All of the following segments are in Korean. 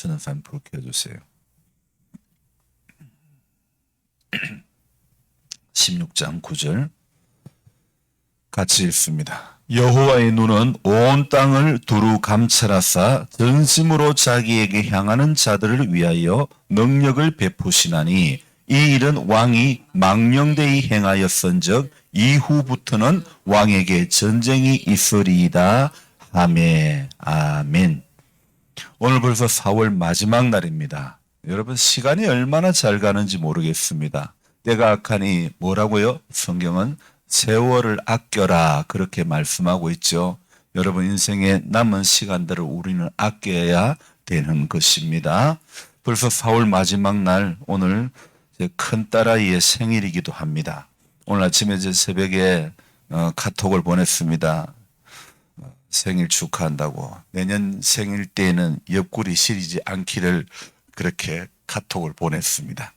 켜주는 사람 불 켜주세요. 16장 9절 같이 읽습니다. 여호와의 눈은 온 땅을 두루 감찰하사 전심으로 자기에게 향하는 자들을 위하여 능력을 베푸시나니 이 일은 왕이 망령되이 행하였은즉 이후부터는 왕에게 전쟁이 있으리이다. 아멘. 아멘. 오늘 벌써 4월 마지막 날입니다. 여러분 시간이 얼마나 잘 가는지 모르겠습니다. 때가 악하니 뭐라고요? 성경은 세월을 아껴라 그렇게 말씀하고 있죠. 여러분 인생의 남은 시간들을 우리는 아껴야 되는 것입니다. 벌써 4월 마지막 날 오늘 제 큰딸아이의 생일이기도 합니다. 오늘 아침에 제 새벽에 카톡을 보냈습니다. 생일 축하한다고. 내년 생일 때에는 옆구리 시리지 않기를 그렇게 카톡을 보냈습니다.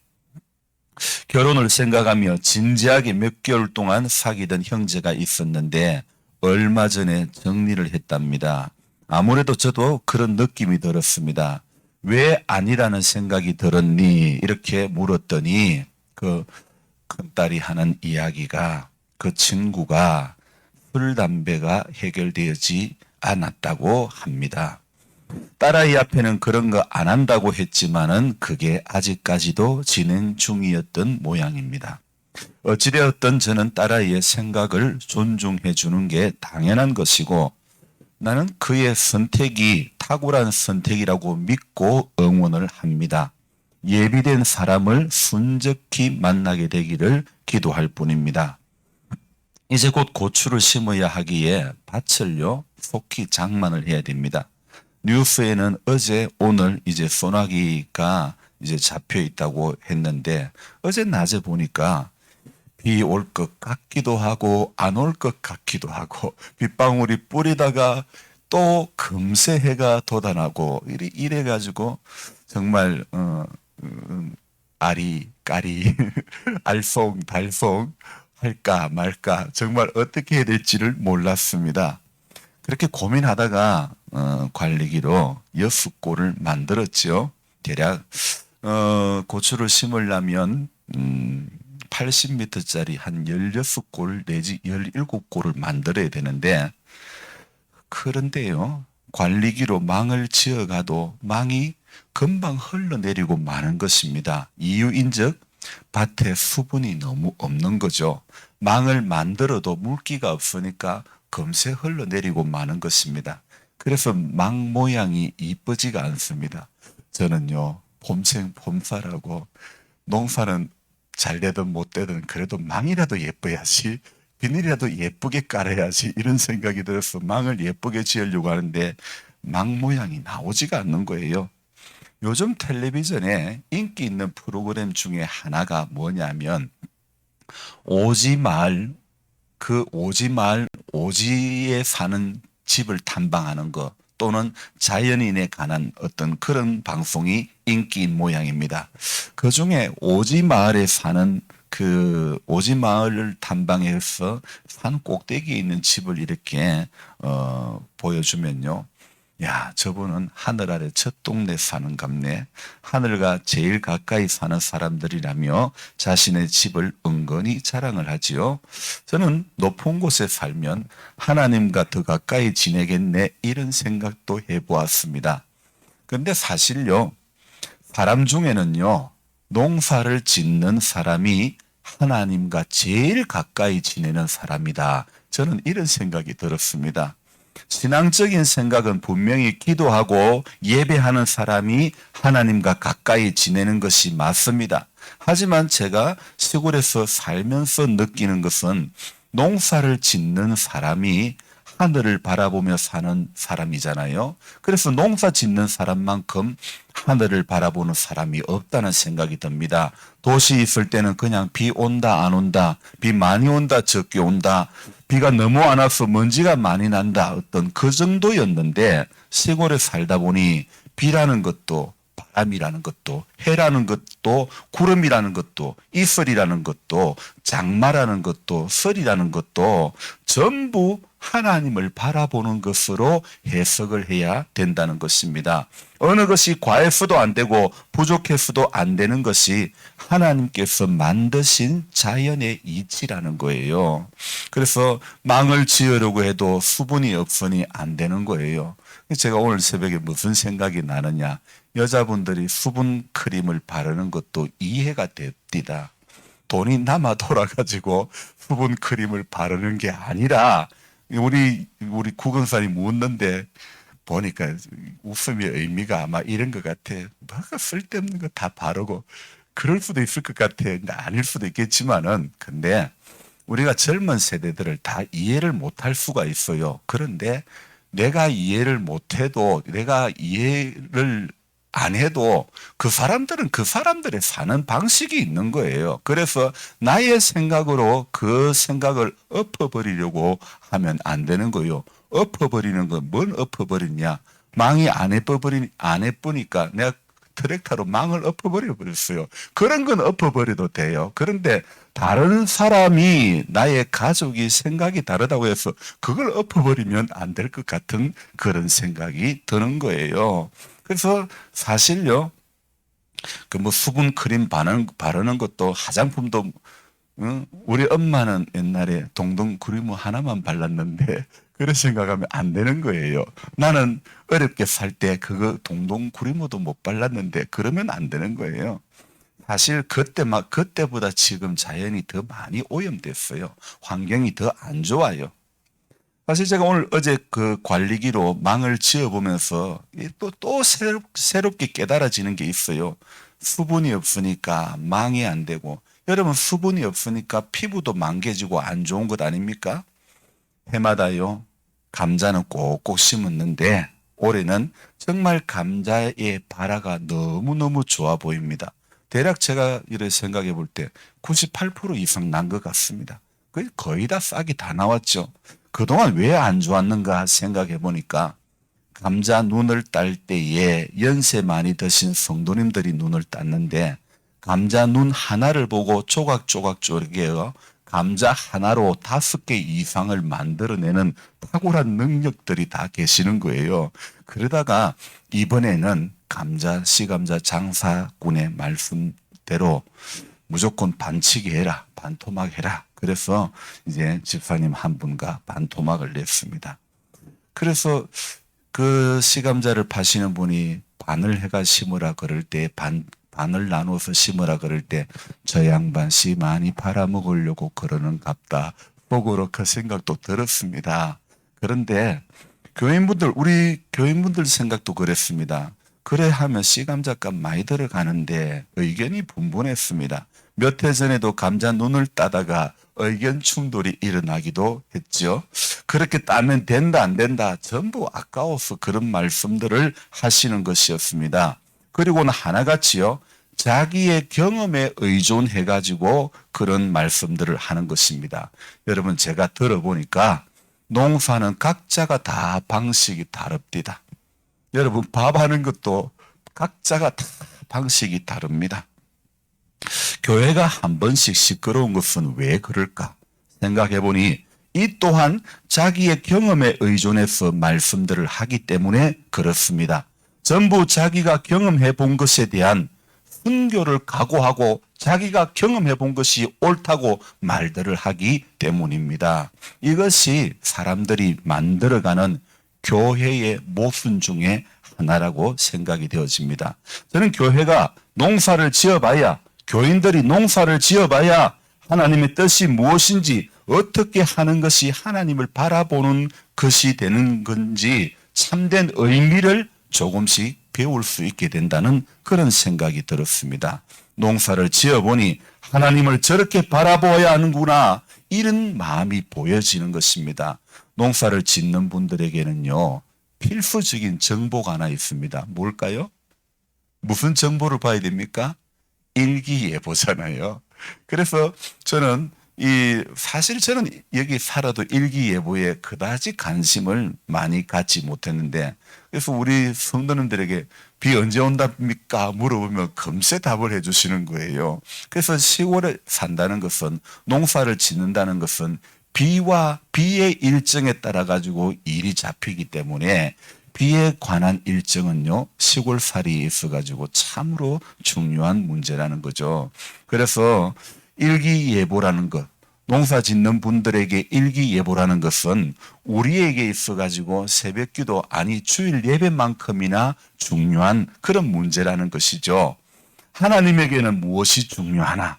결혼을 생각하며 진지하게 몇 개월 동안 사귀던 형제가 있었는데 얼마 전에 정리를 했답니다. 아무래도 저도 그런 느낌이 들었습니다. 왜 아니라는 생각이 들었니? 이렇게 물었더니 그 큰딸이 하는 이야기가 그 친구가 술, 담배가 해결되지 않았다고 합니다. 딸아이 앞에는 그런 거 안 한다고 했지만은 그게 아직까지도 진행 중이었던 모양입니다. 어찌되었든 저는 딸아이의 생각을 존중해 주는 게 당연한 것이고 나는 그의 선택이 탁월한 선택이라고 믿고 응원을 합니다. 예비된 사람을 순적히 만나게 되기를 기도할 뿐입니다. 이제 곧 고추를 심어야 하기에 밭을요 속히 장만을 해야 됩니다. 뉴스에는 어제 오늘 이제 소나기가 이제 잡혀 있다고 했는데 어제 낮에 보니까 비 올 것 같기도 하고 안 올 것 같기도 하고 빗방울이 뿌리다가 또 금세 해가 돋아나고 이래 가지고 정말 아리 까리 알쏭달쏭 할까 말까 정말 어떻게 해야 될지를 몰랐습니다. 그렇게 고민하다가 관리기로 6골을 만들었죠. 대략 고추를 심으려면 80m짜리 한 16골 내지 17골을 만들어야 되는데 그런데요. 관리기로 망을 지어가도 망이 금방 흘러내리고 마는 것입니다. 이유인즉 밭에 수분이 너무 없는 거죠. 망을 만들어도 물기가 없으니까 금세 흘러내리고 마는 것입니다. 그래서 망 모양이 이쁘지가 않습니다. 저는요 봄생 봄살하고 농사는 잘 되든 못 되든 그래도 망이라도 예뻐야지 비닐이라도 예쁘게 깔아야지 이런 생각이 들어서 망을 예쁘게 지으려고 하는데 망 모양이 나오지가 않는 거예요. 요즘 텔레비전에 인기 있는 프로그램 중에 하나가 뭐냐면 오지마을 그 오지마을 오지에 사는 집을 탐방하는 것 또는 자연인에 관한 어떤 그런 방송이 인기인 모양입니다. 그 중에 오지마을에 사는 그 오지마을을 탐방해서 산 꼭대기에 있는 집을 이렇게 보여주면요. 야, 저분은 하늘 아래 첫 동네 사는 갑네. 하늘과 제일 가까이 사는 사람들이라며 자신의 집을 은근히 자랑을 하지요. 저는 높은 곳에 살면 하나님과 더 가까이 지내겠네 이런 생각도 해보았습니다. 그런데 사실요. 사람 중에는요. 농사를 짓는 사람이 하나님과 제일 가까이 지내는 사람이다. 저는 이런 생각이 들었습니다. 신앙적인 생각은 분명히 기도하고 예배하는 사람이 하나님과 가까이 지내는 것이 맞습니다. 하지만 제가 시골에서 살면서 느끼는 것은 농사를 짓는 사람이 하늘을 바라보며 사는 사람이잖아요. 그래서 농사 짓는 사람만큼 하늘을 바라보는 사람이 없다는 생각이 듭니다. 도시 있을 때는 그냥 비 온다 안 온다, 비 많이 온다 적게 온다, 비가 너무 안 와서 먼지가 많이 난다 어떤 그 정도였는데 시골에 살다 보니 비라는 것도 바람이라는 것도, 해라는 것도, 구름이라는 것도, 이슬이라는 것도, 장마라는 것도, 설이라는 것도 전부 하나님을 바라보는 것으로 해석을 해야 된다는 것입니다. 어느 것이 과해서도 안 되고 부족해서도 안 되는 것이 하나님께서 만드신 자연의 이치라는 거예요. 그래서 망을 지으려고 해도 수분이 없으니 안 되는 거예요. 제가 오늘 새벽에 무슨 생각이 나느냐, 여자분들이 수분 크림을 바르는 것도 이해가 됩니다. 돈이 남아 돌아가지고 수분 크림을 바르는 게 아니라, 우리 국은산이 묻는데 보니까 웃음의 의미가 아마 이런 것 같아. 뭐가 쓸데없는 거 다 바르고, 그럴 수도 있을 것 같아. 아닐 수도 있겠지만은, 근데 우리가 젊은 세대들을 다 이해를 못할 수가 있어요. 그런데 내가 이해를 못해도, 내가 이해를 안 해도 그 사람들은 그 사람들의 사는 방식이 있는 거예요. 그래서 나의 생각으로 그 생각을 엎어버리려고 하면 안 되는 거예요. 엎어버리는 건 뭘 엎어버리냐? 망이 안 예쁘니까 내가 트랙터로 망을 엎어버려 버렸어요. 그런 건 엎어버려도 돼요. 그런데 다른 사람이, 나의 가족이 생각이 다르다고 해서 그걸 엎어버리면 안 될 것 같은 그런 생각이 드는 거예요. 그래서 사실요, 그 뭐 수분 크림 바르는 것도, 화장품도, 우리 엄마는 옛날에 동동 크림 하나만 발랐는데 그런 생각하면 안 되는 거예요. 나는 어렵게 살 때 그거 동동 크림도 못 발랐는데 그러면 안 되는 거예요. 사실 그때보다 지금 자연이 더 많이 오염됐어요. 환경이 더 안 좋아요. 사실 제가 어제 그 관리기로 망을 지어보면서 또 새롭게 깨달아지는 게 있어요. 수분이 없으니까 망이 안 되고, 여러분 수분이 없으니까 피부도 망개지고 안 좋은 것 아닙니까? 해마다요, 감자는 꼭꼭 심었는데 올해는 정말 감자의 발화가 너무너무 좋아 보입니다. 대략 제가 이렇게 생각해 볼 때 98% 이상 난 것 같습니다. 거의 다 싹이 다 나왔죠. 그동안 왜 안 좋았는가 생각해 보니까, 감자 눈을 딸 때에 연세 많이 드신 성도님들이 눈을 땄는데, 감자 눈 하나를 보고 조각조각 쪼개어 감자 하나로 5개 이상을 만들어내는 탁월한 능력들이 다 계시는 거예요. 그러다가 이번에는 시감자 장사꾼의 말씀대로 무조건 반치기 해라, 반토막 해라. 그래서 이제 집사님 한 분과 반토막을 냈습니다. 그래서 그 시감자를 파시는 분이 반을 해가 심으라 그럴 때, 반을 나눠서 심으라 그럴 때, 저 양반 씨 많이 팔아먹으려고 그러는 갑다, 속으로 그 생각도 들었습니다. 그런데 우리 교인분들 생각도 그랬습니다. 그래 하면 씨감자값 많이 들어가는데 의견이 분분했습니다. 몇 해 전에도 감자 눈을 따다가 의견 충돌이 일어나기도 했죠. 그렇게 따면 된다 안 된다 전부 아까워서 그런 말씀들을 하시는 것이었습니다. 그리고는 하나같이요, 자기의 경험에 의존해가지고 그런 말씀들을 하는 것입니다. 여러분, 제가 들어보니까 농사는 각자가 다 방식이 다릅니다. 여러분, 밥하는 것도 각자가 다 방식이 다릅니다. 교회가 한 번씩 시끄러운 것은 왜 그럴까 생각해 보니, 이 또한 자기의 경험에 의존해서 말씀들을 하기 때문에 그렇습니다. 전부 자기가 경험해 본 것에 대한 순교를 각오하고 자기가 경험해 본 것이 옳다고 말들을 하기 때문입니다. 이것이 사람들이 만들어가는 교회의 모순 중에 하나라고 생각이 되어집니다. 저는 교회가 농사를 지어봐야, 교인들이 농사를 지어봐야 하나님의 뜻이 무엇인지, 어떻게 하는 것이 하나님을 바라보는 것이 되는 건지 참된 의미를 조금씩 배울 수 있게 된다는 그런 생각이 들었습니다. 농사를 지어보니 하나님을 저렇게 바라보아야 하는구나, 이런 마음이 보여지는 것입니다. 농사를 짓는 분들에게는요, 필수적인 정보가 하나 있습니다. 뭘까요? 무슨 정보를 봐야 됩니까? 일기예보잖아요. 그래서 저는 사실 저는 여기 살아도 일기예보에 그다지 관심을 많이 갖지 못했는데, 그래서 우리 성도님들에게 비 언제 온답니까? 물어보면 금세 답을 해주시는 거예요. 그래서 시골에 산다는 것은, 농사를 짓는다는 것은 비의 일정에 따라 가지고 일이 잡히기 때문에 비에 관한 일정은요, 시골살이에 있어 가지고 참으로 중요한 문제라는 거죠. 그래서 일기예보라는 것, 농사 짓는 분들에게 일기예보라는 것은 우리에게 있어 가지고 새벽기도, 아니 주일 예배만큼이나 중요한 그런 문제라는 것이죠. 하나님에게는 무엇이 중요하나?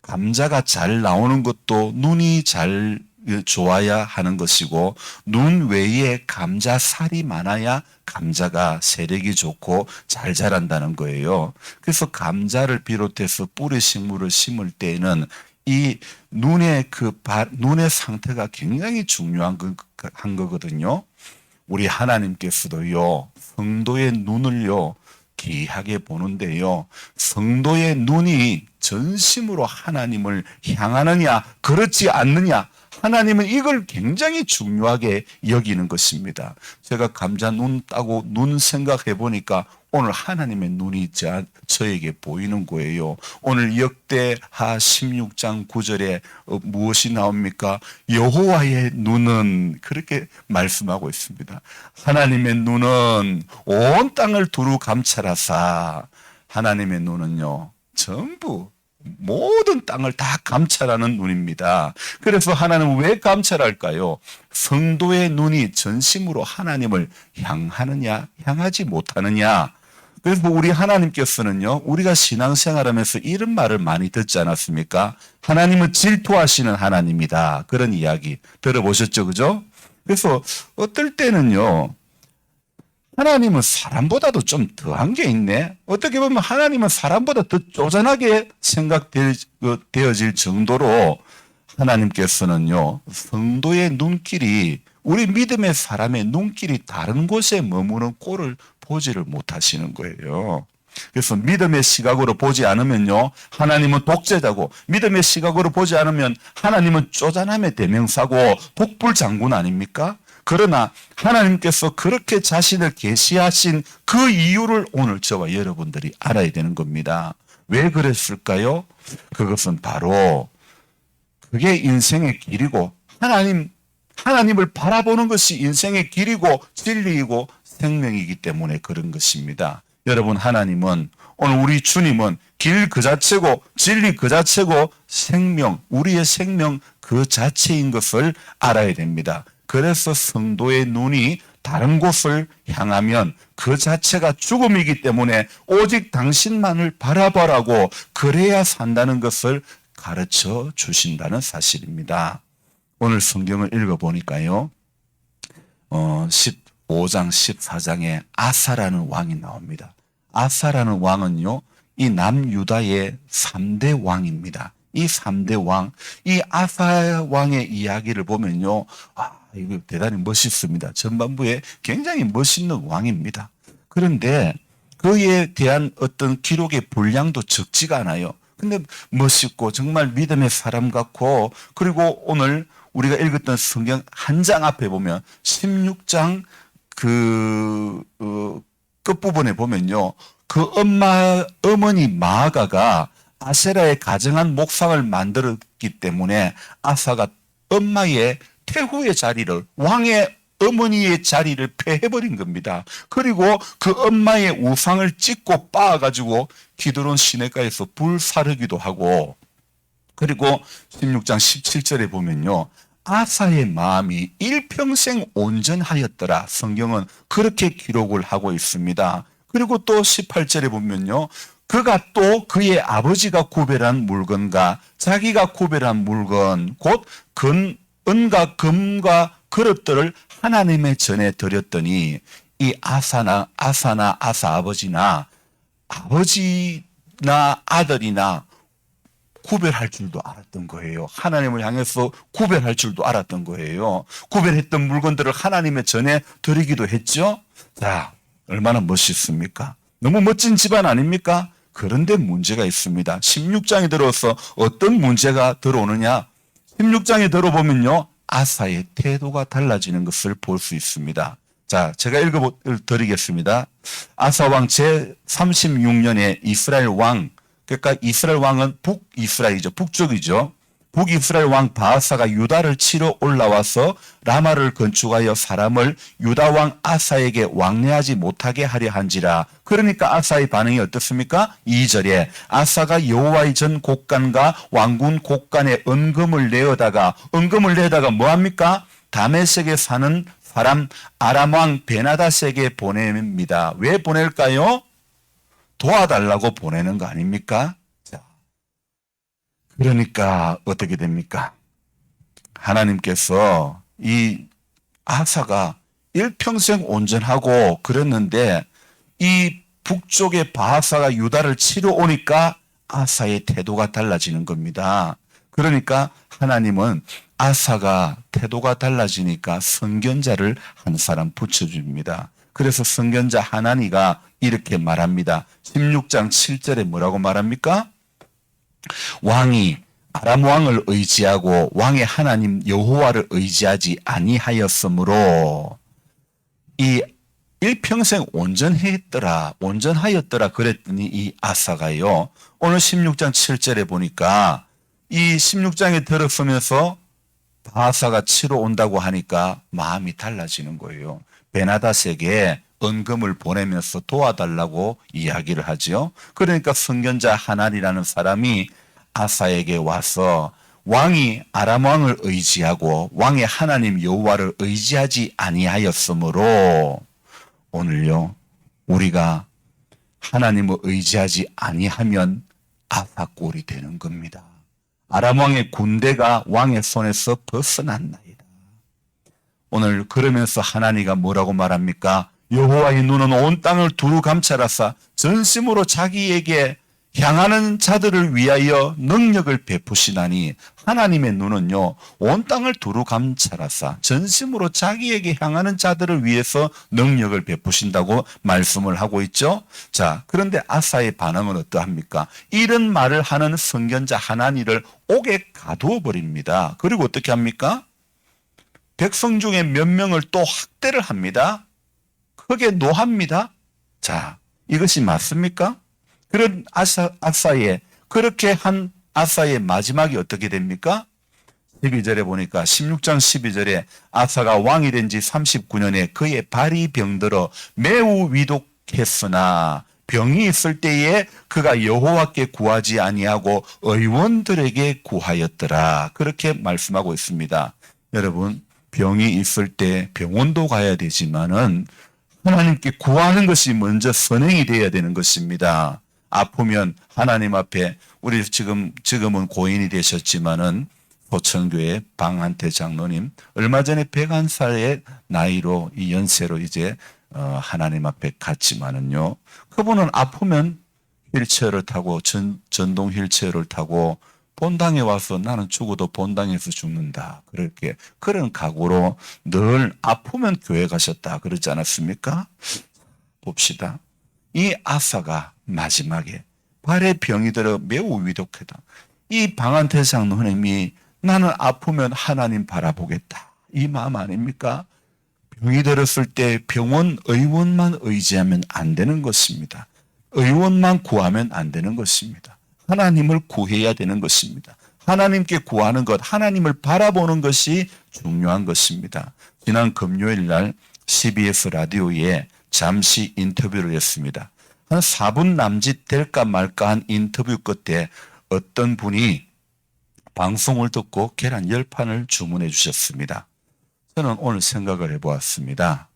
감자가 잘 나오는 것도 눈이 잘 좋아야 하는 것이고, 눈 외에 감자살이 많아야 감자가 세력이 좋고 잘 자란다는 거예요. 그래서 감자를 비롯해서 뿌리 식물을 심을 때에는 이 눈의 눈의 상태가 굉장히 중요한 한 거거든요. 우리 하나님께서도요, 성도의 눈을요, 귀하게 보는데요, 성도의 눈이 전심으로 하나님을 향하느냐, 그렇지 않느냐, 하나님은 이걸 굉장히 중요하게 여기는 것입니다. 제가 감자 눈 따고 눈 생각해 보니까 오늘 하나님의 눈이 저에게 보이는 거예요. 오늘 역대하 16장 9절에 무엇이 나옵니까? 여호와의 눈은, 그렇게 말씀하고 있습니다. 하나님의 눈은 온 땅을 두루 감찰하사, 하나님의 눈은요, 전부 모든 땅을 다 감찰하는 눈입니다. 그래서 하나님은 왜 감찰할까요? 성도의 눈이 전심으로 하나님을 향하느냐, 향하지 못하느냐. 그래서 우리 하나님께서는요, 우리가 신앙생활하면서 이런 말을 많이 듣지 않았습니까? 하나님은 질투하시는 하나님이다. 그런 이야기 들어보셨죠, 그죠? 그래서 어떨 때는요, 하나님은 사람보다도 좀 더한 게 있네. 어떻게 보면 하나님은 사람보다 더 쪼잔하게 생각되어질 정도로 하나님께서는요, 성도의 눈길이, 우리 믿음의 사람의 눈길이 다른 곳에 머무는 꼴을 보지를 못하시는 거예요. 그래서 믿음의 시각으로 보지 않으면요, 하나님은 독재자고, 믿음의 시각으로 보지 않으면 하나님은 쪼잔함의 대명사고 독불장군 아닙니까? 그러나 하나님께서 그렇게 자신을 계시하신 그 이유를 오늘 저와 여러분들이 알아야 되는 겁니다. 왜 그랬을까요? 그것은 바로 그게 인생의 길이고, 하나님을 바라보는 것이 인생의 길이고 진리이고 생명이기 때문에 그런 것입니다. 여러분, 하나님은, 오늘 우리 주님은 길 그 자체고 진리 그 자체고 생명, 우리의 생명 그 자체인 것을 알아야 됩니다. 그래서 성도의 눈이 다른 곳을 향하면 그 자체가 죽음이기 때문에 오직 당신만을 바라보라고, 그래야 산다는 것을 가르쳐 주신다는 사실입니다. 오늘 성경을 읽어보니까요, 15장, 14장에 아사라는 왕이 나옵니다. 아사라는 왕은요, 이 남유다의 3대 왕입니다. 이 3대 왕, 이 아사 왕의 이야기를 보면요, 이거 대단히 멋있습니다. 전반부에 굉장히 멋있는 왕입니다. 그런데 그에 대한 어떤 기록의 분량도 적지가 않아요. 근데 멋있고 정말 믿음의 사람 같고, 그리고 오늘 우리가 읽었던 성경 한 장 앞에 보면 16장 끝부분에 보면요, 그 어머니 마아가가 아세라의 가정한 목상을 만들었기 때문에 아사가 엄마의 태후의 자리를, 왕의 어머니의 자리를 폐해버린 겁니다. 그리고 그 엄마의 우상을 찍고 빻아가지고 기드론 시내가에서 불사르기도 하고, 그리고 16장 17절에 보면요, 아사의 마음이 일평생 온전하였더라. 성경은 그렇게 기록을 하고 있습니다. 그리고 또 18절에 보면요, 그가 또 그의 아버지가 구별한 물건과 자기가 구별한 물건, 곧 은과 금과 그릇들을 하나님의 전에 드렸더니, 이 아사 아버지나 아들이나 구별할 줄도 알았던 거예요. 하나님을 향해서 구별할 줄도 알았던 거예요. 구별했던 물건들을 하나님의 전에 드리기도 했죠. 자, 얼마나 멋있습니까? 너무 멋진 집안 아닙니까? 그런데 문제가 있습니다. 16장에 들어서 어떤 문제가 들어오느냐? 16장에 들어보면요, 아사의 태도가 달라지는 것을 볼 수 있습니다. 자, 제가 읽어드리겠습니다. 아사 왕 제36년에 이스라엘 왕, 그러니까 이스라엘 왕은 북이스라엘이죠. 북쪽이죠. 북이스라엘 왕 바하사가 유다를 치러 올라와서 라마를 건축하여 사람을 유다 왕 아사에게 왕래하지 못하게 하려 한지라. 그러니까 아사의 반응이 어떻습니까? 2절에 아사가 여호와의 전 곡간과 왕군 곡간에 은금을 내어다가 뭐합니까? 다메섹에 사는 사람 아람 왕 베나닷에게 보냅니다. 왜 보낼까요? 도와달라고 보내는 거 아닙니까? 자, 그러니까 어떻게 됩니까? 하나님께서 이 아사가 일평생 온전하고 그랬는데 이 북쪽의 바하사가 유다를 치러 오니까 아사의 태도가 달라지는 겁니다. 그러니까 하나님은 아사가 태도가 달라지니까 선견자를 한 사람 붙여줍니다. 그래서 선견자 하나니가 이렇게 말합니다. 16장 7절에 뭐라고 말합니까? 왕이 아람 왕을 의지하고 왕의 하나님 여호와를 의지하지 아니하였으므로 이 일평생 온전하였더라 그랬더니 이 아사가요. 오늘 16장 7절에 보니까 이 16장에 들어서면서 바하사가 치러 온다고 하니까 마음이 달라지는 거예요. 베나닷에게 은금을 보내면서 도와달라고 이야기를 하죠. 그러니까 선견자 하나니라는 사람이 아사에게 와서 왕이 아람 왕을 의지하고 왕의 하나님 여호와를 의지하지 아니하였으므로 오늘요 우리가 하나님을 의지하지 아니하면 아사 꼴이 되는 겁니다. 아람 왕의 군대가 왕의 손에서 벗어났나이다. 오늘 그러면서 하나니가 뭐라고 말합니까? 여호와의 눈은 온 땅을 두루 감찰하사 전심으로 자기에게 향하는 자들을 위하여 능력을 베푸시나니 하나님의 눈은요 온 땅을 두루 감찰하사 전심으로 자기에게 향하는 자들을 위해서 능력을 베푸신다고 말씀을 하고 있죠. 자, 그런데 아사의 반응은 어떠합니까? 이런 말을 하는 선견자 하나니를 옥에 가두어 버립니다. 그리고 어떻게 합니까? 백성 중에 몇 명을 또 학대를 합니다. 크게 노합니다. 자, 이것이 맞습니까? 그런 아사의 그렇게 한 아사의 마지막이 어떻게 됩니까? 12절에 보니까 16장 12절에 아사가 왕이 된 지 39년에 그의 발이 병들어 매우 위독했으나 병이 있을 때에 그가 여호와께 구하지 아니하고 의원들에게 구하였더라. 그렇게 말씀하고 있습니다. 여러분, 병이 있을 때 병원도 가야 되지만은 하나님께 구하는 것이 먼저 선행이 되어야 되는 것입니다. 아프면 하나님 앞에 우리 지금은 고인이 되셨지만은 포천교회 방한태 장로님 얼마 전에 101살의 나이로 이 연세로 이제 하나님 앞에 갔지만은요. 그분은 아프면 휠체어를 타고 전동 휠체어를 타고 본당에 와서 나는 죽어도 본당에서 죽는다. 그렇게 그런 각오로 늘 아프면 교회 가셨다 그러지 않았습니까? 봅시다. 이 아사가 마지막에 발에 병이 들어 매우 위독하다. 이 방한태 장로님이 나는 아프면 하나님 바라보겠다. 이 마음 아닙니까? 병이 들었을 때 병원 의원만 의지하면 안 되는 것입니다. 의원만 구하면 안 되는 것입니다. 하나님을 구해야 되는 것입니다. 하나님께 구하는 것, 하나님을 바라보는 것이 중요한 것입니다. 지난 금요일 날 CBS 라디오에 잠시 인터뷰를 했습니다. 한 4분 남짓 될까 말까 한 인터뷰 끝에 어떤 분이 방송을 듣고 계란 10판을 주문해 주셨습니다. 저는 오늘 생각을 해보았습니다.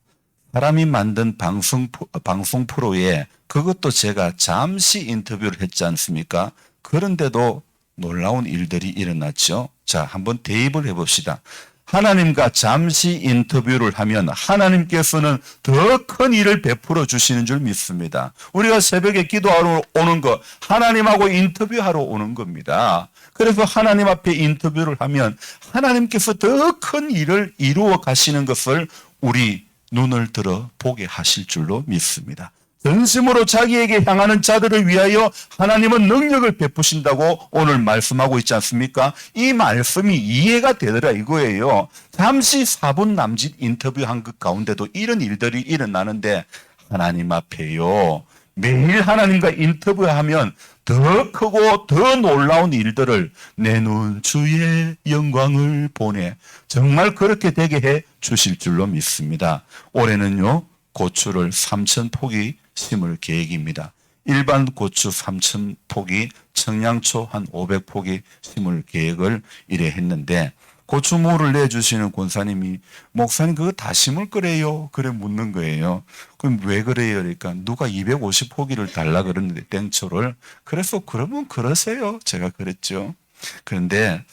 사람이 만든 방송 프로에 그것도 제가 잠시 인터뷰를 했지 않습니까? 그런데도 놀라운 일들이 일어났죠. 자, 한번 대입을 해봅시다. 하나님과 잠시 인터뷰를 하면 하나님께서는 더 큰 일을 베풀어 주시는 줄 믿습니다. 우리가 새벽에 기도하러 오는 거 하나님하고 인터뷰하러 오는 겁니다. 그래서 하나님 앞에 인터뷰를 하면 하나님께서 더 큰 일을 이루어 가시는 것을 우리 눈을 들어 보게 하실 줄로 믿습니다. 전심으로 자기에게 향하는 자들을 위하여 하나님은 능력을 베푸신다고 오늘 말씀하고 있지 않습니까? 이 말씀이 이해가 되더라 이거예요. 잠시 4분 남짓 인터뷰한 것 가운데도 이런 일들이 일어나는데 하나님 앞에요. 매일 하나님과 인터뷰하면 더 크고 더 놀라운 일들을 내 눈 주의 영광을 보내 정말 그렇게 되게 해 주실 줄로 믿습니다. 올해는요 고추를 3,000포기 심을 계획입니다. 일반 고추 3,000포기, 청양초 한 500포기 심을 계획을 이래 했는데 고추모를 내주시는 권사님이 목사님 그거 다 심을 거래요. 그래 묻는 거예요. 그럼 왜 그래요? 그러니까 누가 250포기를 달라 그러는데 땡초를 그래서 그러면 그러세요. 제가 그랬죠. 그런데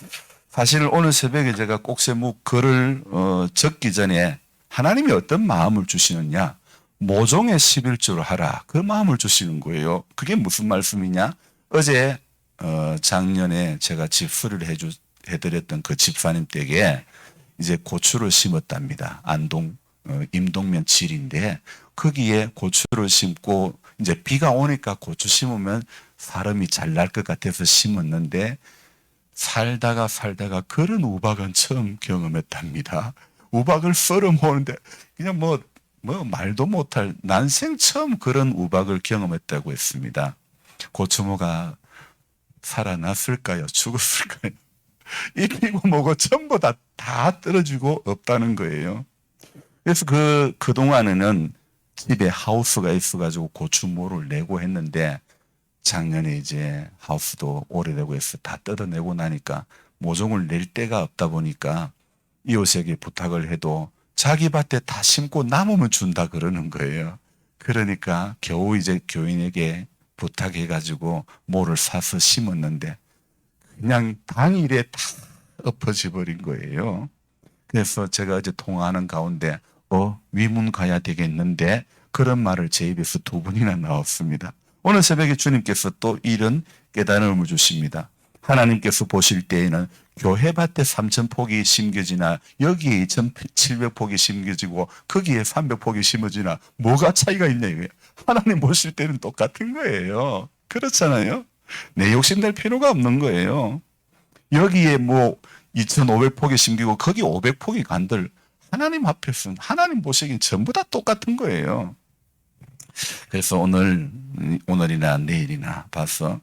사실 오늘 새벽에 제가 꼭새묵 글을 적기 전에 하나님이 어떤 마음을 주시느냐 모종의 11조를 하라 그 마음을 주시는 거예요. 그게 무슨 말씀이냐 어제 작년에 제가 집수를 해드렸던 그 집사님 댁에 이제 고추를 심었답니다. 안동 임동면 질인데 거기에 고추를 심고 이제 비가 오니까 고추 심으면 사람이 잘 날 것 같아서 심었는데 살다가 그런 우박은 처음 경험했답니다. 우박을 썰어 먹는데 그냥 뭐 말도 못할 난생 처음 그런 우박을 경험했다고 했습니다. 고추모가 살아났을까요? 죽었을까요? 잎이고 뭐고 전부 다 떨어지고 없다는 거예요. 그래서 그동안에는 집에 하우스가 있어가지고 고추모를 내고 했는데 작년에 이제 하우스도 오래되고 해서 다 뜯어내고 나니까 모종을 낼 데가 없다 보니까 이웃에게 부탁을 해도 자기 밭에 다 심고 남으면 준다 그러는 거예요. 그러니까 겨우 이제 교인에게 부탁해가지고 모를 사서 심었는데 그냥 당일에 다 엎어져 버린 거예요. 그래서 제가 어제 통화하는 가운데 위문 가야 되겠는데 그런 말을 제 입에서 2번이나 나왔습니다. 오늘 새벽에 주님께서 또 이런 깨달음을 주십니다. 하나님께서 보실 때에는 교회 밭에 3,000포기 심겨지나 여기에 2,700포기 심겨지고 거기에 300포기 심어지나 뭐가 차이가 있냐 이거예요. 하나님 보실 때는 똑같은 거예요. 그렇잖아요. 내 욕심낼 필요가 없는 거예요. 여기에 뭐 2,500포기 심기고 거기 500포기 간들 하나님 앞에서는 하나님 보시기엔 전부 다 똑같은 거예요. 그래서 오늘이나 내일이나 봐서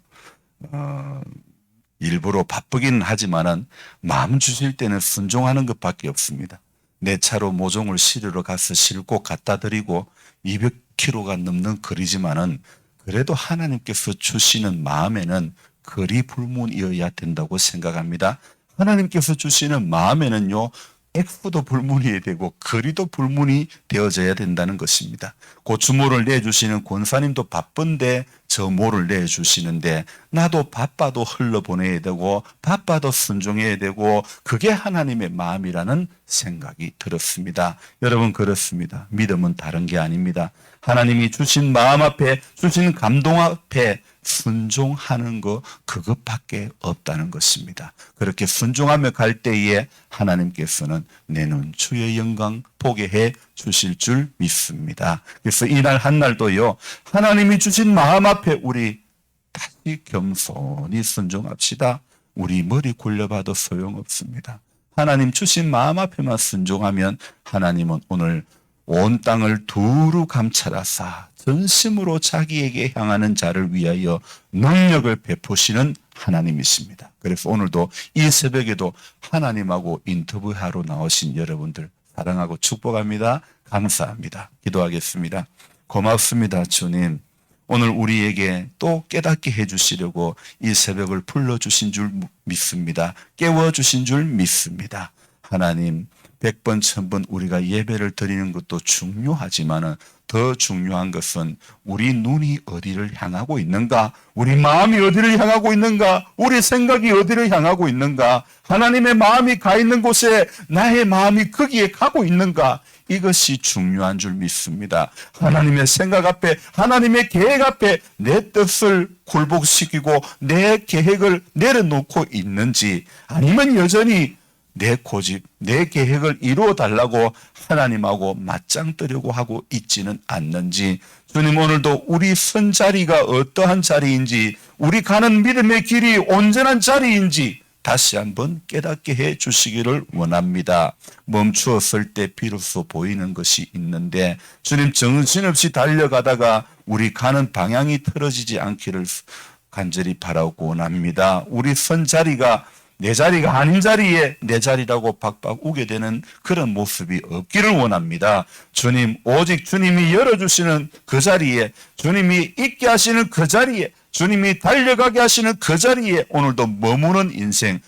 일부러 바쁘기는 하지만은 마음 주실 때는 순종하는 것밖에 없습니다. 내 차로 모종을 실으러 가서 싣고 갖다 드리고 200kg가 넘는 거리지만은 그래도 하나님께서 주시는 마음에는 거리 불문이어야 된다고 생각합니다. 하나님께서 주시는 마음에는요 액수도 불문이 되고 거리도 불문이 되어져야 된다는 것입니다. 고추모를 내주시는 권사님도 바쁜데 저 모를 내주시는데 나도 바빠도 흘러보내야 되고 바빠도 순종해야 되고 그게 하나님의 마음이라는 생각이 들었습니다. 여러분 그렇습니다. 믿음은 다른 게 아닙니다. 하나님이 주신 마음 앞에 주신 감동 앞에 순종하는 것 그것밖에 없다는 것입니다. 그렇게 순종하며 갈 때에 하나님께서는 내 눈 주의 영광 보게 해 주실 줄 믿습니다. 그래서 이날 한날도요 하나님이 주신 마음 앞에 우리 다시 겸손히 순종합시다. 우리 머리 굴려봐도 소용없습니다. 하나님 주신 마음 앞에만 순종하면 하나님은 오늘 온 땅을 두루 감찰하사 전심으로 자기에게 향하는 자를 위하여 능력을 베푸시는 하나님이십니다. 그래서 오늘도 이 새벽에도 하나님하고 인터뷰하러 나오신 여러분들 사랑하고 축복합니다. 감사합니다. 기도하겠습니다. 고맙습니다. 주님. 오늘 우리에게 또 깨닫게 해주시려고 이 새벽을 불러주신 줄 믿습니다. 깨워주신 줄 믿습니다. 하나님 100번 1000번 우리가 예배를 드리는 것도 중요하지만 더 중요한 것은 우리 눈이 어디를 향하고 있는가, 우리 마음이 어디를 향하고 있는가, 우리 생각이 어디를 향하고 있는가, 하나님의 마음이 가 있는 곳에 나의 마음이 거기에 가고 있는가, 이것이 중요한 줄 믿습니다. 하나님의 생각 앞에, 하나님의 계획 앞에 내 뜻을 굴복시키고 내 계획을 내려놓고 있는지, 아니면 여전히 내 고집, 내 계획을 이루어 달라고 하나님하고 맞짱 뜨려고 하고 있지는 않는지 주님, 오늘도 우리 선 자리가 어떠한 자리인지, 우리 가는 믿음의 길이 온전한 자리인지 다시 한번 깨닫게 해 주시기를 원합니다. 멈추었을 때 비로소 보이는 것이 있는데, 주님, 정신없이 달려가다가 우리 가는 방향이 틀어지지 않기를 간절히 바라고 원합니다. 우리 선 자리가 내 자리가 아닌 자리에 내 자리라고 박박 우게 되는 그런 모습이 없기를 원합니다. 주님, 오직 주님이 열어주시는 그 자리에, 주님이 있게 하시는 그 자리에, 주님이 달려가게 하시는 그 자리에 오늘도 머무는 인생,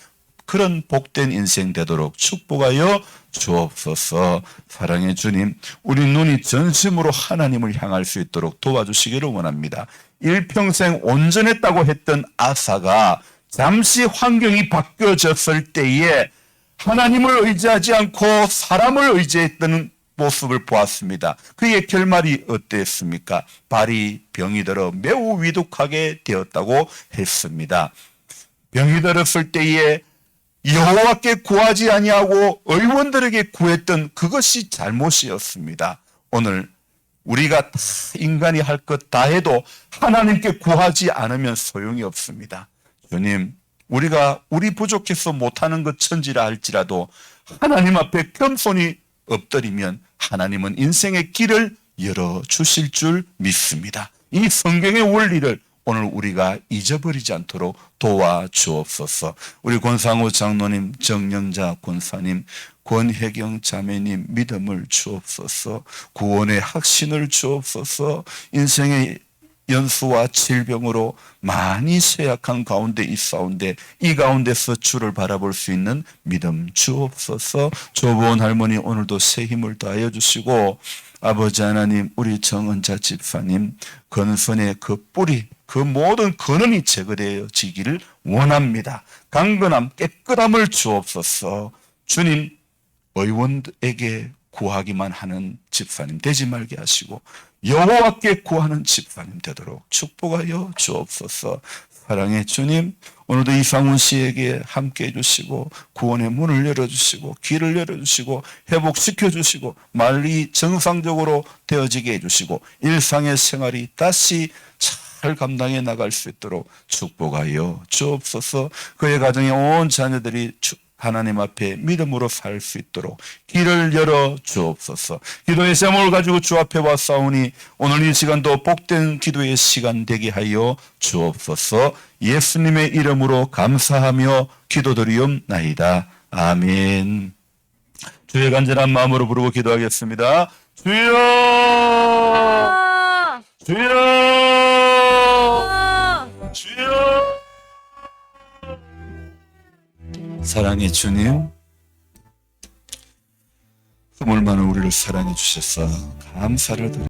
그런 복된 인생 되도록 축복하여 주옵소서. 사랑의 주님, 우리 눈이 전심으로 하나님을 향할 수 있도록 도와주시기를 원합니다. 일평생 온전했다고 했던 아사가 잠시 환경이 바뀌어졌을 때에 하나님을 의지하지 않고 사람을 의지했던 모습을 보았습니다. 그의 결말이 어땠습니까? 발이 병이 들어 매우 위독하게 되었다고 했습니다. 병이 들었을 때에 여호와께 구하지 아니하고 의원들에게 구했던 그것이 잘못이었습니다. 오늘 우리가 다 인간이 할 것 다 해도 하나님께 구하지 않으면 소용이 없습니다. 주님, 우리가 우리 부족해서 못하는 것 천지라 할지라도 하나님 앞에 겸손히 엎드리면 하나님은 인생의 길을 열어주실 줄 믿습니다. 이 성경의 원리를 오늘 우리가 잊어버리지 않도록 도와주옵소서. 우리 권상우 장로님, 정영자 권사님, 권혜경 자매님 믿음을 주옵소서. 구원의 확신을 주옵소서. 인생의 연수와 질병으로 많이 쇠약한 가운데 있사온데 이 가운데서 주를 바라볼 수 있는 믿음 주옵소서. 조보원 할머니 오늘도 새 힘을 더하여 주시고, 아버지 하나님, 우리 정은자 집사님 건선의 그 뿌리, 그 모든 근원이 제거되어지기를 원합니다. 강건함, 깨끗함을 주옵소서. 주님, 의원에게 구하기만 하는 집사님 되지 말게 하시고 여호와께 구하는 집사님 되도록 축복하여 주옵소서. 사랑의 주님, 오늘도 이상훈 씨에게 함께해 주시고 구원의 문을 열어주시고 길을 열어주시고 회복시켜 주시고 말이 정상적으로 되어지게 해주시고 일상의 생활이 다시 잘 감당해 나갈 수 있도록 축복하여 주옵소서. 그의 가정의 온 자녀들이 하나님 앞에 믿음으로 살 수 있도록 길을 열어 주옵소서. 기도의 제목을 가지고 주 앞에 왔사오니 오늘 이 시간도 복된 기도의 시간 되게 하여 주옵소서. 예수님의 이름으로 감사하며 기도드리옵나이다. 아멘. 주의 간절한 마음으로 부르고 기도하겠습니다. 주여, 주여, 주여. 사랑의 주님, 그물 많은 우리를 사랑해 주셔서 감사를 드립니다.